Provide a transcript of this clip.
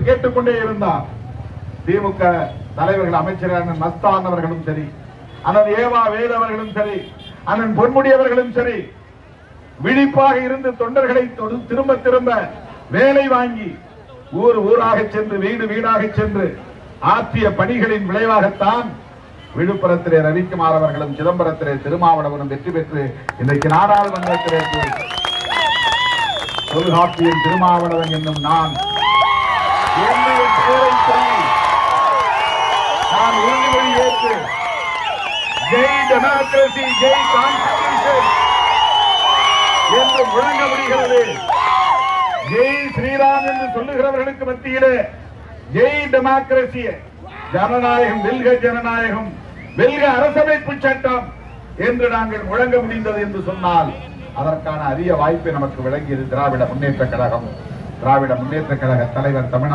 கேட்டுக்கொண்டே இருந்தார். திமுக தலைவர்கள் அமைச்சரான மஸ்தான் அவர்களும் சரி, அண்ணன் ஏவா வேலு அவர்களும் சரி, அண்ணன் பொன்முடி அவர்களும் சரி, விழிப்பாக இருந்து தொண்டர்களை திரும்ப திரும்ப வேலை வாங்கி ஊர் ஊராக சென்று வீடு வீடாக சென்று ஆற்றிய பணிகளின் விளைவாகத்தான் விழுப்புரத்திலே ரவிக்குமார் அவர்களும் சிதம்பரத்திலே திருமாவளவனும் வெற்றி பெற்று இன்றைக்கு நாடாளுமன்றத்திலே தொல்காப்பியன் திருமாவளவன் என்னும் நான் உறுதிமொழி ஏற்று ஜெய் டெமோக்ரசி ஜெய் கான்ஸ்டிடியூஷன் என்று முழங்க முடிகிறது. ஜெய் ஸ்ரீராம் என்று சொல்லுகிறவர்களுக்கு மத்தியிலே ஜெய் டெமோக்ரசி, ஜனநாயகம் வெல்க, ஜனநாயகம் வெல்க, அரசமைப்பு சட்டம் என்று நாங்கள் முழங்க முடிந்தது என்று சொன்னால் அதற்கான அரிய வாய்ப்பை நமக்கு வழங்கியது திராவிட முன்னேற்ற கழகம். திராவிட முன்னேற்ற கழக தலைவர் தமிழ்நாடு